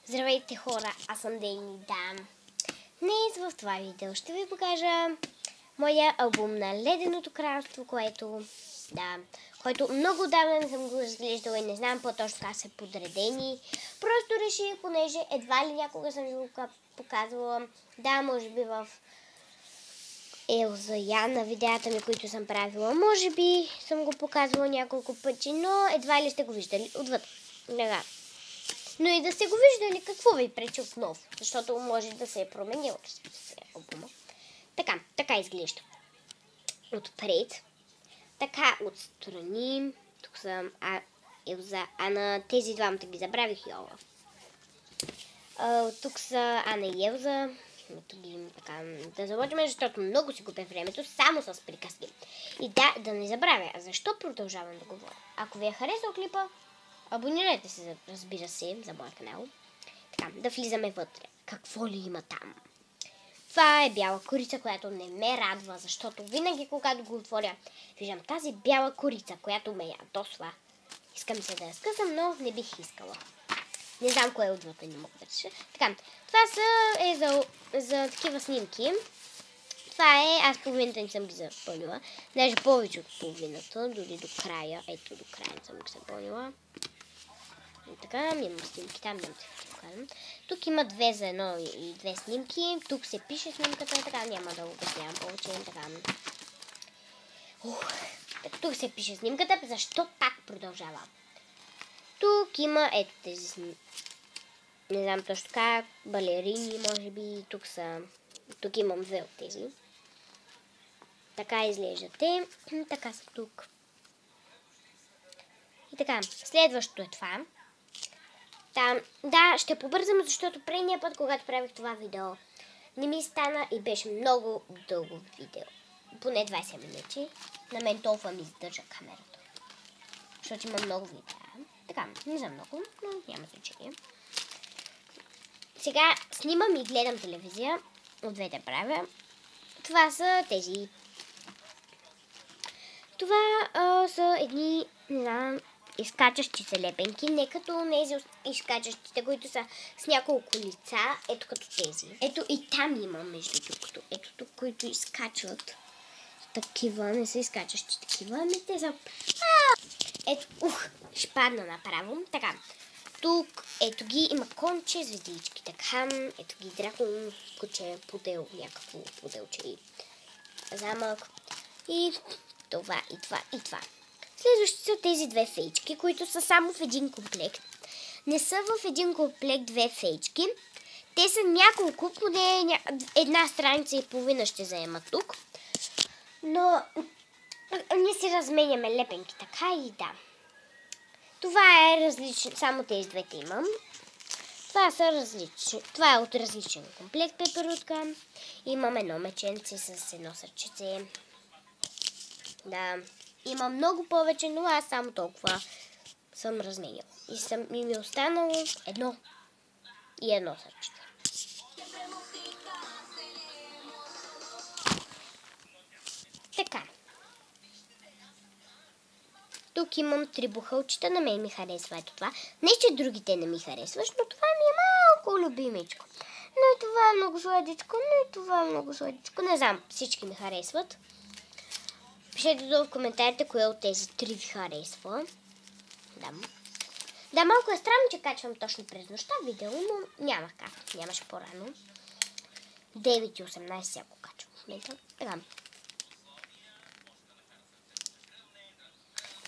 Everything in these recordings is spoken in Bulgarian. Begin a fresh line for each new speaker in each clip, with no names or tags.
Здравейте хора, аз съм Дейни Дам. Днес в това видео ще ви покажа моя албум на Леденото кралство, който много отдавна не съм го разглеждала и не знам по-точно как са подредени. Просто реших, понеже едва ли някога съм ви го показвала, може би в Елза Яна видеята ми, които съм правила. Може би съм го показвала няколко пъти, но едва ли сте го виждали отвъд. Но и да сте го виждали, какво ви пречи отново, защото може да се е променил албума. Така изглежда. Отпред, така отстрани, тук са Елза, Ана, тези двамата ги забравих и Олаф. Тук са Ана и Елза. Да започваме, защото много си губя времето само с приказки. И да не забравя, защо продължавам да говоря. Ако ви е харесал клипа, абонирайте се, разбира се, за моя канал. Да влизаме вътре. Какво ли има там? Това е бяла курица, която не ме радва, защото винаги, когато го отворя, виждам тази бяла курица, която ме ядосва. Искам се да я скъсам, но не бих искала. Не знам кое е отвътре, не мога да реша. Това е за такива снимки. Това е, аз половината не съм ги запълнила. Даже повече от половината, дори до края. Ето, до края не съм ги запълнила. И така, имам снимки, там няма да ви покажам. Тук има 2 за 1 и 2 снимки. Тук се пише снимката, така няма да го обяснявам повече. Тук се пише снимката, защо пак продължава. Тук има ето тези снимки. Не знам точно как, балерини, може би. Тук имам 2 от тези. Така изглеждат те. Така са тук. И така, следващото е това. Ще побързам, защото предния път, когато правих това видео, не ми стана и беше много дълго видео. Поне 20 минути. На мен толкова ми издържа камерата. Защото има много видеа. Не знам много, но няма значение. Сега снимам и гледам телевизия. От двете правя. Това са тези. Това са едни, не знам, изкачащи се лепенки, не като тези изкачащите, които са с няколко лица, ето като тези. Ето и там има между другото. Ето тук, които изкачват такива, не са изкачащи такива, те са... Ето, ще падна направо. Тук, ето ги, има конче, звездички, ето ги дракон, куче, пудел, някакво пуделче и замък. И това, и това, и това. Следващите са тези 2 фейчки, които са само в един комплект. Не са в един комплект 2 фейчки. Те са няколко, поне една страница и половина ще заема тук. Но ние си разменяме лепенки, така и да. Това е различно, само тези двете имам. Това са различни. Това е от различен комплект пеперутка. Имам едно меченце с едно сърчице. Има много повече, но аз само толкова съм разменяла. И ми е останало едно и едно сърчице. Така. Тук имам 3 бухалчета, на мен ми харесва ето това. Не, че другите не ми харесваш, но това ми е малко любимичко. Но и това е много сладичко, но и това е много сладичко. Не знам, всички ми харесват. Пишете долу в коментарите, кое от тези 3 ви харесва. Малко е странно, че качвам точно през нощта видео, но няма как. Нямаше по-рано. 9:18 ако качвам в момента.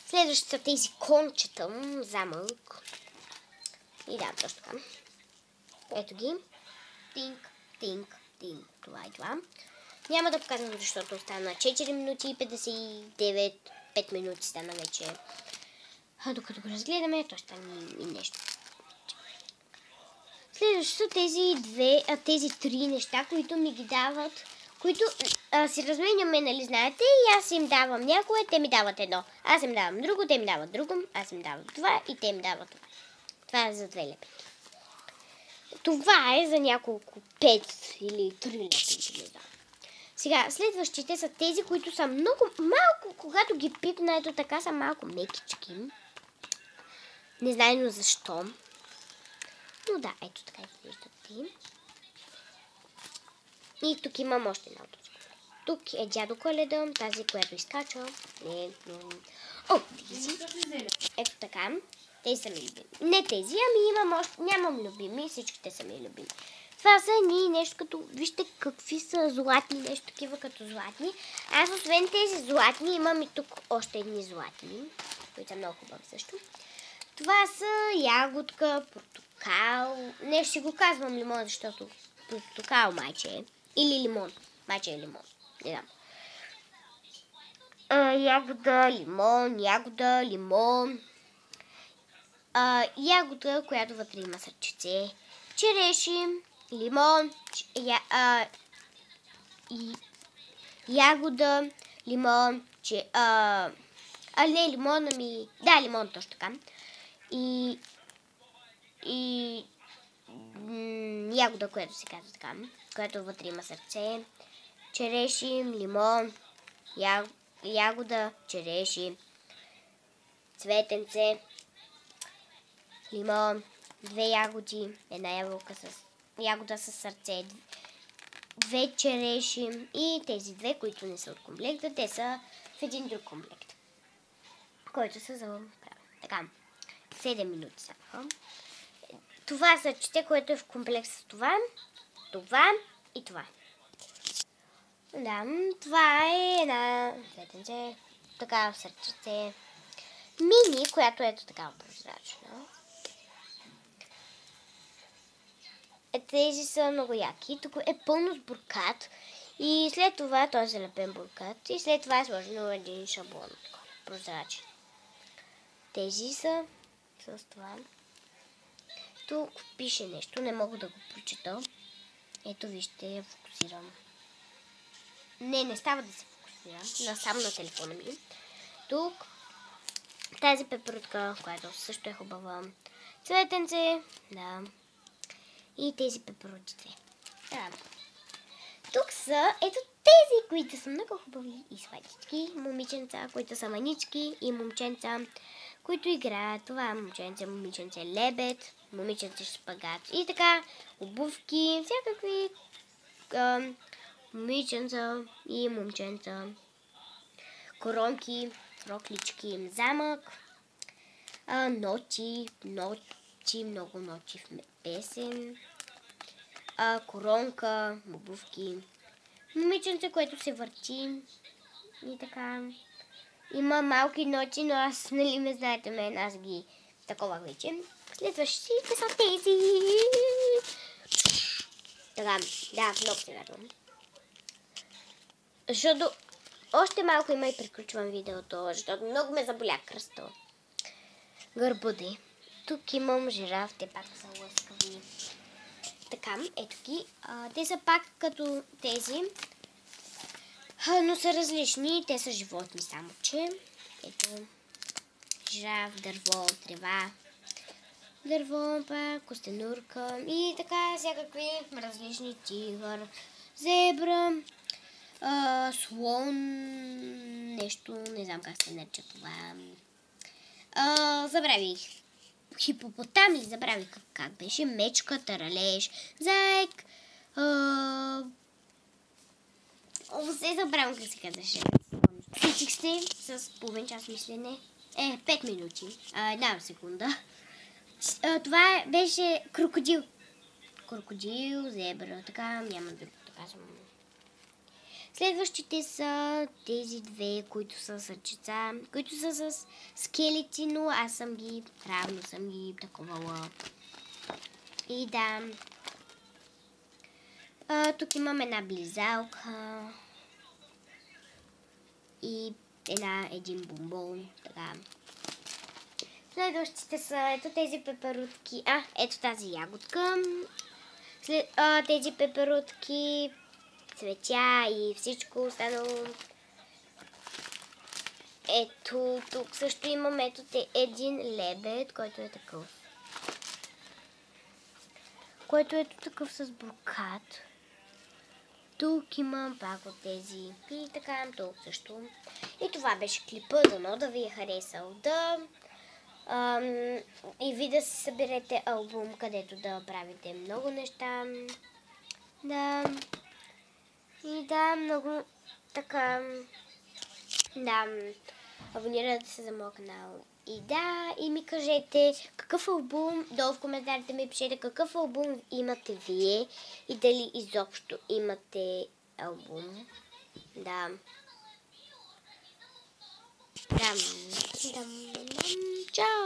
Следващите са тези кончета, замък. И точно така. Ето ги. Тинк. Това и това. Няма да показвам, защото остана 4 минути и 59. 5 минути стана вече. Докато го разгледаме, то ще стане и нещо. Следващо са тези три неща, които ми ги дават, които си разменяме, нали знаете, и аз им давам някое, те ми дават едно. Аз им давам друго, те ми дават друго, аз им давам това и те ми дават това. Това е за 2 лепенки. Това е за няколко 5 или 3 лепенки, не знам. Сега, следващите са тези, които са много малко, когато ги пипна, ето така са малко мекички. Не знайно защо. Но да, ето така изглеждат. И тук имам още една точка. Тук е дядо Коледа, тази, която изкача. Тези. Ето така. Тези са ми любими. Не тези, ами нямам любими, всичките са ми любими. Това са нещо като, вижте какви са златни, нещо такива като златни. Аз освен тези златни, имам и тук още едни златни, които са много хубави също. Това са ягодка, портокал. Не, ще го казвам лимон, защото портокал майче е. Или лимон. Майче е лимон. Не знам. Ягода, лимон. Ягода, която вътре има сърчице. Череши, лимон, ягода, лимон, не лимон, ами... Да, лимон точно така. И ягода, която се казва така, която вътре има сърце, череши, лимон, ягода, череши, цветенце, лимон, 2 ягоди, една ягода с сърце, 2 череши и тези 2, които не са от комплекта, те са в един друг комплект, който са за така. 7 минути само. Това сърчете, което е в комплект с това и това. Да, това е една цветенце, така сърчете. Мини, която е ето така прозрачна. Тези са много яки. Тук е пълно с буркат. И след това той е залепен буркат. И след това е сложено един шаблон. Прозрачен. Тези са с това. Тук пише нещо. Не мога да го прочета. Ето вижте, я фокусирам. Не става да се фокусира. Само на телефона ми. Тук тази пеперутка, която също е хубава. Цветенце. Да. И тези пеперутите. Да. Тук са ето тези, които са много хубави и сладички. Момиченца, които са манички и момченца, които играят. Това е момиченце лебед, момиченце шпагат и така обувки, всякакви момиченца и момченца, коронки, роклички, замък, ноти, много ноти в песен, коронка, обувки, момиченце, което се върти и така. Има малки ноти, но аз, нали ме знаете мен, аз ги такова вече. Следващите са тези. Така, да, много се радвам. Защото още малко има и приключвам видеото, защото много ме заболя кръста. Гърбуди. Тук имам жираф, те пак са лъскави. Така, ето ги. Те са пак като тези, но са различни. Те са животни само, че. Ето, жираф, дърво, трева, дърво, пак, костенурка и така всякакви различни тигър, зебра, слон, нещо, не знам как се нарича това. Забравих. Хипопотам ли? Забравих как беше. Мечка, таралеж, заек. Все забравям как се казваше. Сетих се с половин час мислене. 5 минути. Една секунда. Това беше крокодил. Крокодил, зебра. Така, няма да го казвам. Следващите са тези 2, които са сърчица, които са с скелети, но аз съм ги правилно съм ги таковала. И да. Тук имам една близалка. И един бомбон. Така. Следващите са ето тези пеперутки. Ето тази ягодка. Тези пеперутки, цветя и всичко останало. Ето, тук също имаме един лебед, който е такъв. Който е такъв с брокат. Тук имам пак от тези. И така, тук също. И това беше клипа. Дано да ви е харесал. И ви да си съберете албум, където да правите много неща. Много така. Абонирайте се за моя канал. И ми кажете какъв албум, долу в коментарите ми пишете какъв албум имате вие и дали изобщо имате албум. Чао!